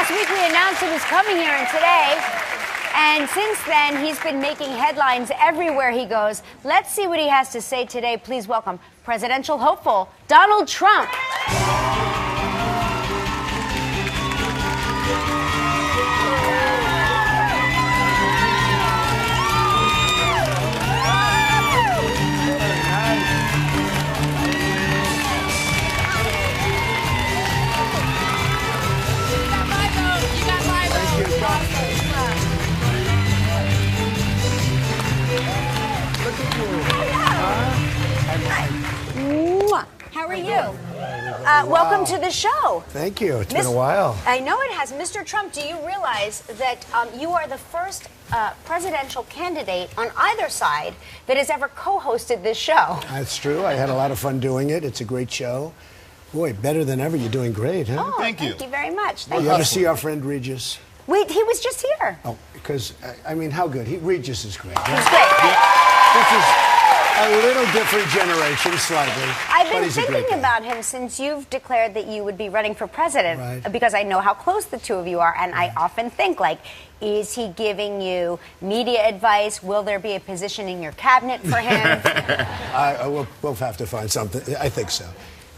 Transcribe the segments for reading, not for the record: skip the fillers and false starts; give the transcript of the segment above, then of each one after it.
Last week we announced he was coming here and today. And since then, he's been making headlines everywhere he goes. Let's see what he has to say today. Please welcome presidential hopeful Donald Trump. How are you? Welcome to the show. Thank you. It's been a while. I know it has. Mr. Trump, do you realize that you are the first presidential candidate on either side that has ever co-hosted this show? That's true. I had a lot of fun doing it. It's a great show. Boy, better than ever. You're doing great, huh? Oh, thank you very much. You ever see our friend Regis? He was just here. Oh, because, I mean, how good? Regis is great. Right? He's great. This is a little different generation, slightly. I've been thinking about him since you've declared that you would be running for president, because I know how close the two of you are, and I often think, like, is he giving you media advice? Will there be a position in your cabinet for him? We'll have to find something. I think so.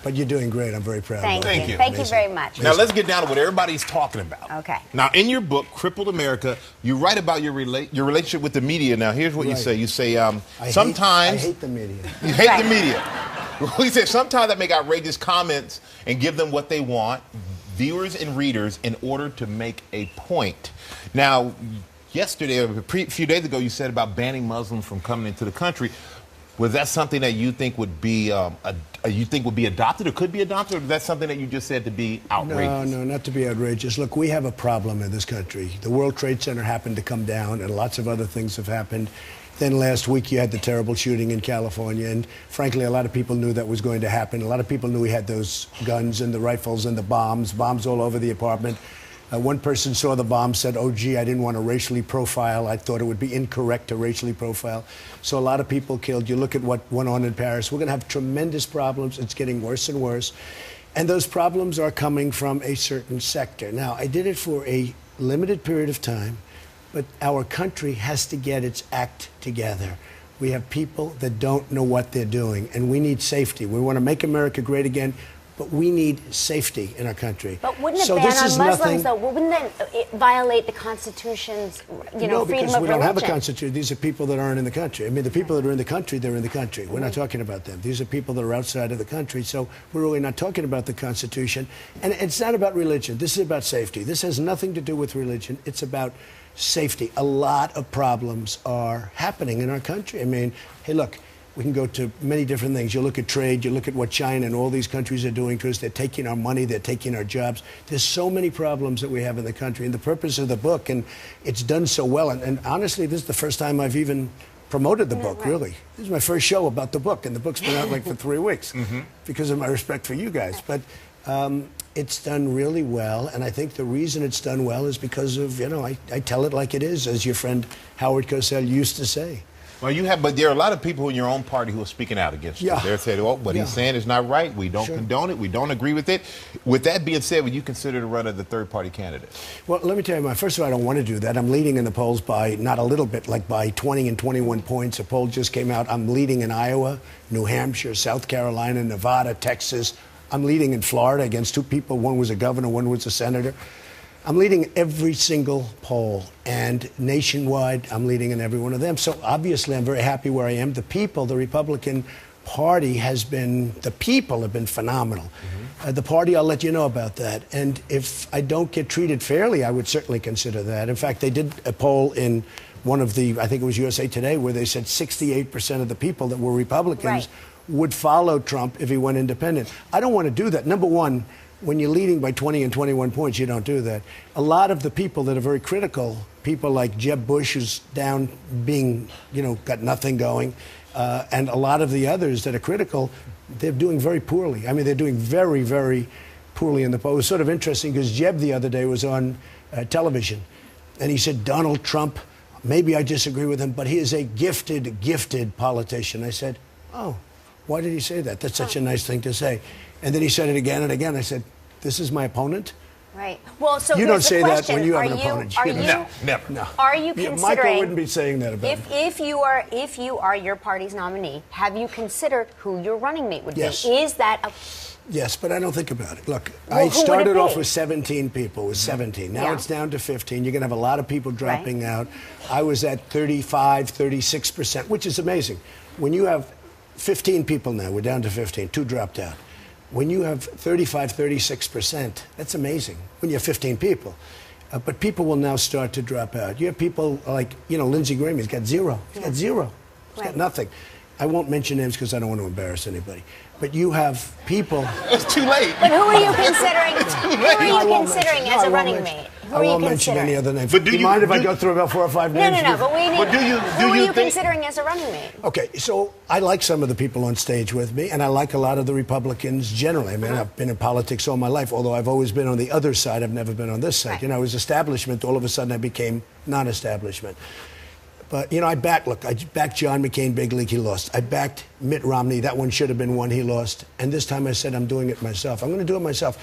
But you're doing great. I'm very proud of you. Thank you. Thank you very much. Now, let's get down to what everybody's talking about. Okay. Now, in your book, Crippled America, you write about your relationship with the media. Now, here's what you say. You say, sometimes... I hate the media. You hate the media. We say, sometimes I make outrageous comments and give them what they want, viewers and readers, in order to make a point. Now, yesterday, a few days ago, you said about banning Muslims from coming into the country. Was that something that you think would be adopted or could be adopted, or is that something that you just said to be outrageous? No, not to be outrageous. Look, we have a problem in this country. The World Trade Center happened to come down, and lots of other things have happened. Then last week you had the terrible shooting in California, and frankly, a lot of people knew that was going to happen. A lot of people knew he had those guns and the rifles and the bombs all over the apartment. One person saw the bomb, said, oh, gee, I didn't want to racially profile. I thought it would be incorrect to racially profile. So a lot of people killed. You look at what went on in Paris. We're going to have tremendous problems. It's getting worse and worse. And those problems are coming from a certain sector. Now, I did it for a limited period of time, but our country has to get its act together. We have people that don't know what they're doing, and we need safety. We want to make America great again. But we need safety in our country. But wouldn't a ban on Muslims, though, wouldn't that violate the Constitution's, freedom of religion? No, because we don't have a Constitution. These are people that aren't in the country. I mean, the people that are in the country, they're in the country. We're not talking about them. These are people that are outside of the country. So we're really not talking about the Constitution. And it's not about religion. This is about safety. This has nothing to do with religion. It's about safety. A lot of problems are happening in our country. I mean, hey, look. We can go to many different things. You look at trade, you look at what China and all these countries are doing to us. They're taking our money, they're taking our jobs. There's so many problems that we have in the country. And the purpose of the book, and it's done so well, and honestly, this is the first time I've even promoted the book, really. This is my first show about the book, and the book's been out like for 3 weeks because of my respect for you guys. But it's done really well, and I think the reason it's done well is because of, I tell it like it is, as your friend Howard Cosell used to say. Well, but there are a lot of people in your own party who are speaking out against you. They're saying, oh, what he's saying is not right. We don't condone it. We don't agree with it. With that being said, would you consider the run of the third-party candidate? Well, let me tell you, first of all, I don't want to do that. I'm leading in the polls by not a little bit, like by 20 and 21 points. A poll just came out. I'm leading in Iowa, New Hampshire, South Carolina, Nevada, Texas. I'm leading in Florida against two people. One was a governor, one was a senator. I'm leading every single poll, and nationwide, I'm leading in every one of them. So obviously, I'm very happy where I am. The people, the Republican Party the people have been phenomenal. The party, I'll let you know about that. And if I don't get treated fairly, I would certainly consider that. In fact, they did a poll in one of the, I think it was USA Today, where they said 68% of the people that were Republicans would follow Trump if he went independent. I don't want to do that. Number one, when you're leading by 20 and 21 points, you don't do that. A lot of the people that are very critical, people like Jeb Bush, who's down being, got nothing going, and a lot of the others that are critical, they're doing very poorly. I mean, they're doing very, very poorly in the poll. It was sort of interesting because Jeb the other day was on television, and he said, Donald Trump, maybe I disagree with him, but he is a gifted, gifted politician. I said, oh, why did he say that? That's such a nice thing to say. And then he said it again and again. I said, this is my opponent? Right. Well, so you here's don't the say question. that when you have Are an you, opponent. Are You you, No, never. No. Are you Yeah, considering? Michael wouldn't be saying that about me. If you are your party's nominee, have you considered who your running mate would Yes. be? Is that a Yes, but I don't think about it. Look, Well, I who would it started be? off with 17 people. It was 17. Now Yeah. it's down to 15. You're going to have a lot of people dropping out. I was at 35, 36%, which is amazing. When you have 15 people now, we're down to 15, 2 dropped out. When you have 35, 36%, that's amazing when you have 15 people. But people will now start to drop out. You have people like, Lindsey Graham, he's got 0. He's got 0. He's got nothing. I won't mention names because I don't want to embarrass anybody. But you have people. It's too late. But who are you considering? Who are you considering as a running mate? Who I are you won't mention considering? any other names. But do you mind if I go through about 4 or 5 names? No. But we need. But do you who are you think- considering as a running mate? Okay, so I like some of the people on stage with me, and I like a lot of the Republicans generally. I mean, I've been in politics all my life, although I've always been on the other side. I've never been on this side. Right. I was establishment. All of a sudden, I became non-establishment. But, I backed John McCain big league, he lost. I backed Mitt Romney. That one should have been one, he lost. And this time I said, I'm doing it myself. I'm going to do it myself.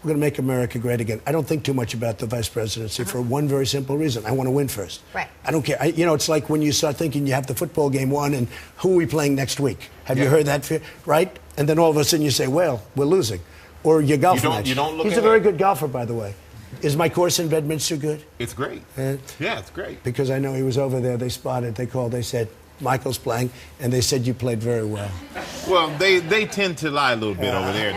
We're going to make America great again. I don't think too much about the vice presidency for one very simple reason. I want to win first. Right. I don't care. It's like when you start thinking you have the football game won and who are we playing next week? Have you heard that? Right? And then all of a sudden you say, well, we're losing. Or your golf match. You don't look He's at a very it. good golfer, by the way. Is my course in Bedminster good? It's great. Yeah, it's great. Because I know he was over there. They spotted. They called. They said, Michael's playing. And they said, you played very well. Well, they tend to lie a little bit over there.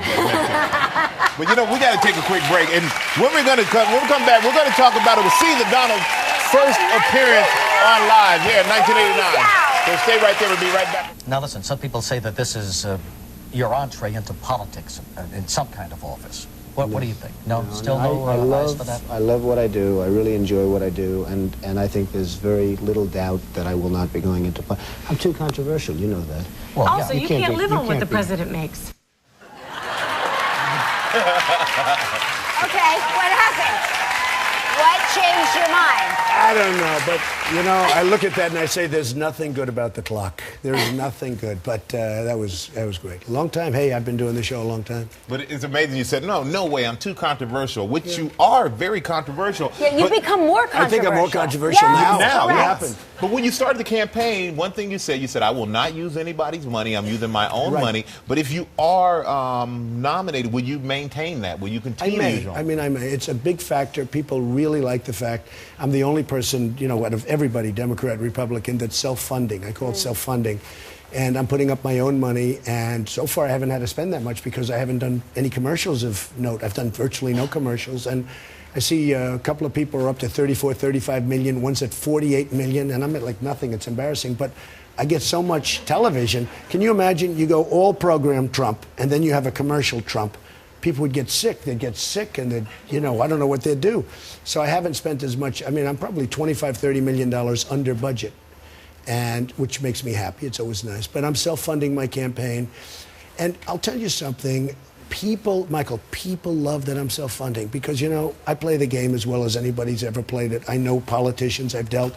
But we got to take a quick break. And when we come back, we're going to talk about it. We'll see the Donald's first appearance on live here in 1989. So stay right there. We'll be right back. Now listen, some people say that this is your entree into politics in some kind of office. What do you think? No, still no eyes for that? I love what I do. I really enjoy what I do, and I think there's very little doubt that I will not be going into politics. I'm too controversial, you know that. Well, also, yeah. you can't live on what the be- president makes. Okay, what happened? What changed your mind? I don't know, but I look at that and I say there's nothing good about the clock. There's nothing good, but that was great. Long time. Hey, I've been doing the show a long time. But it's amazing you said, no way, I'm too controversial, which you are very controversial. Yeah, you've become more controversial. I think I'm more controversial now. Now, What yes. happened? But when you started the campaign, one thing you said, I will not use anybody's money. I'm using my own money. But if you are nominated, will you maintain that? Will you continue to use your own? I may. It's a big factor. People really like the fact I'm the only person, out of everybody, Democrat, Republican, that's self-funding. I call it self-funding. And I'm putting up my own money. And so far, I haven't had to spend that much because I haven't done any commercials of note. I've done virtually no commercials. And I see a couple of people are up to 34, 35 million. One's at 48 million. And I'm at like nothing. It's embarrassing. But I get so much television. Can you imagine you go all program Trump and then you have a commercial Trump? People would get sick. They'd get sick and they'd, I don't know what they'd do. So I haven't spent as much. I'm probably $25, $30 million under budget, and which makes me happy. It's always nice. But I'm self-funding my campaign. And I'll tell you something. Michael, people love that I'm self-funding because, I play the game as well as anybody's ever played it. I know politicians. I've dealt.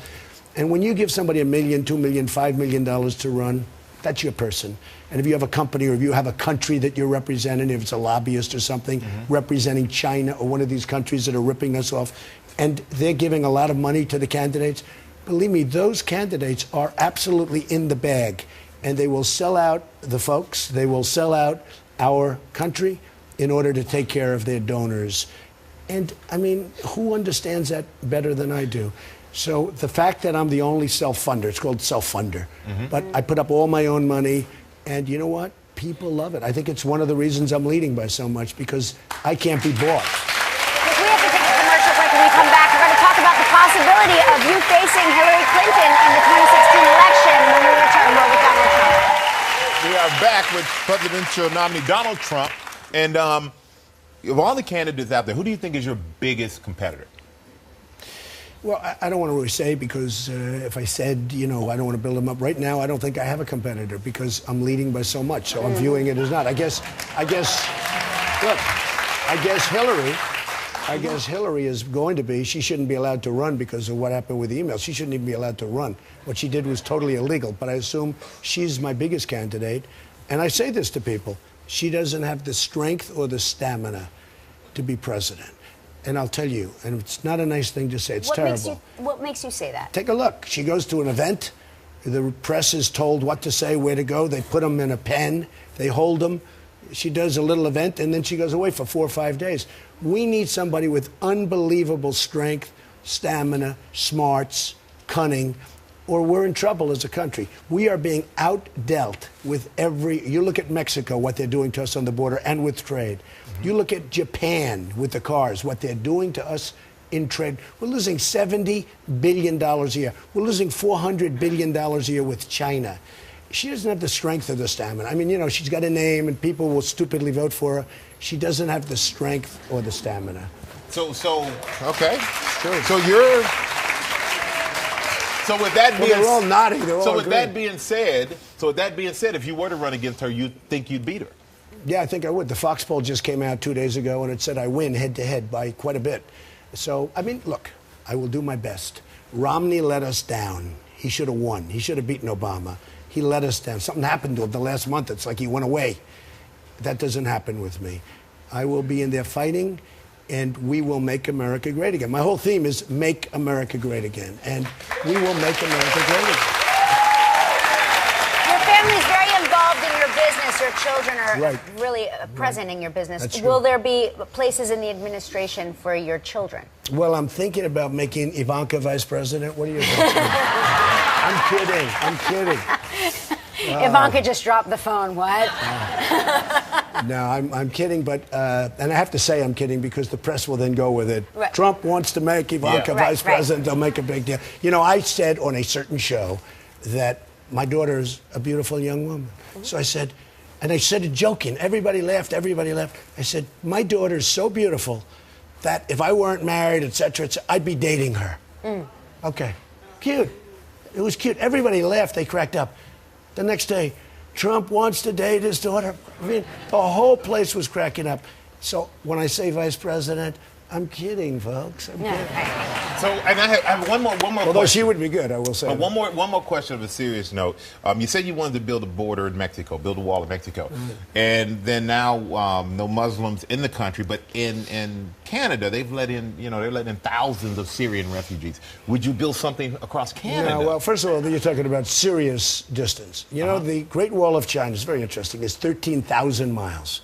And when you give somebody $1 million, $2 million, $5 million to run, that's your person. And if you have a company or if you have a country that you're representing, if it's a lobbyist or something, representing China or one of these countries that are ripping us off, and they're giving a lot of money to the candidates, believe me, those candidates are absolutely in the bag. And they will sell out the folks, they will sell out our country in order to take care of their donors. And, who understands that better than I do? So the fact that I'm the only self-funder, it's called self-funder, but I put up all my own money, and you know what? People love it. I think it's one of the reasons I'm leading by so much, because I can't be bought. We have to take a commercial break. When we come back, we're going to talk about the possibility of you facing Hillary Clinton in the 2016 election when we return. More with Donald Trump. We are back with presidential nominee Donald Trump. And of all the candidates out there, who do you think is your biggest competitor? Well, I don't want to really say because if I said, I don't want to build them up. Right now, I don't think I have a competitor because I'm leading by so much. So I'm viewing it as not. I guess Hillary is going to be. She shouldn't be allowed to run because of what happened with the email. She shouldn't even be allowed to run. What she did was totally illegal. But I assume she's my biggest candidate. And I say this to people. She doesn't have the strength or the stamina to be president. And I'll tell you, and it's not a nice thing to say, it's terrible. What makes you say that? Take a look. She goes to an event. The press is told what to say, where to go. They put them in a pen. They hold them. She does a little event, and then she goes away for 4 or 5 days. We need somebody with unbelievable strength, stamina, smarts, cunning, or we're in trouble as a country. We are being outdealt with you look at Mexico, what they're doing to us on the border and with trade. You look at Japan with the cars, what they're doing to us in trade. We're losing $70 billion a year. We're losing $400 billion a year with China. She doesn't have the strength or the stamina. I mean, you know, she's got a name and people will stupidly vote for her. She doesn't have the strength or the stamina. Okay. Sure. So with that being, they're all nodding. They're all so with agreeing. that being said, if you were to run against her, you think you'd beat her? Yeah, I think I would. The Fox poll just came out 2 days ago, and it said I win head-to-head by quite a bit. So, I mean, look, I will do my best. Romney let us down. He should have won. He should have beaten Obama. He let us down. Something happened to him the last month. It's like he went away. That doesn't happen with me. I will be in there fighting, and we will make America great again. My whole theme is make America great again, and we will make America great again. Your family's very involved in your business. Your children are really present in your business. That's true. Will there be places in the administration for your children? Well, I'm thinking about making Ivanka vice president. What are you thinking? I'm kidding. Ivanka just dropped the phone. What? No, I'm kidding, but and I have to say I'm kidding because the press will then go with it. Right. Trump wants to make Ivanka vice president. They'll make a big deal. You know, I said on a certain show that my daughter's a beautiful young woman. So I said, and I said it joking. Everybody laughed. I said, my daughter's so beautiful that if I weren't married, et cetera, I'd be dating her. Okay. Cute. It was cute. Everybody laughed. They cracked up. The next day, Trump wants to date his daughter. I mean, the whole place was cracking up. So when I say vice president, I'm kidding, folks. I'm kidding. So, and I have one more Although question. she would be good, I will say. One more question of a serious note. You said you wanted to build a border in Mexico, build a wall in Mexico, and then now no Muslims in the country, but in Canada they've let in, they're letting in thousands of Syrian refugees. Would you build something across Canada? No, well, first of all, you're talking about serious distance. You know, the Great Wall of China is very interesting. It's 13,000 miles.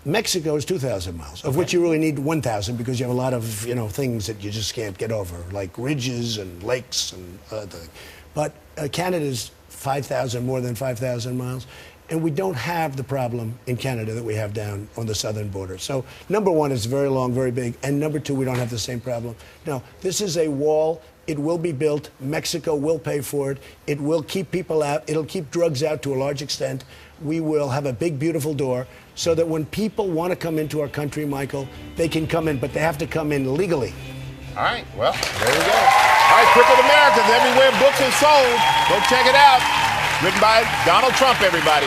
Mexico is 2,000 miles, of which you really need 1,000 because you have a lot of, things that you just can't get over, like ridges and lakes and other things. But Canada is 5,000, more than 5,000 miles, and we don't have the problem in Canada that we have down on the southern border. So, number one, it's very long, very big, and number two, we don't have the same problem. No, this is a wall. It will be built. Mexico will pay for it. It will keep people out. It'll keep drugs out to a large extent. We will have a big, beautiful door so that when people want to come into our country, Michael, they can come in, but they have to come in legally. All right, well, there we go. All right, Crippled Americans, everywhere books are sold. Go check it out. Written by Donald Trump, everybody.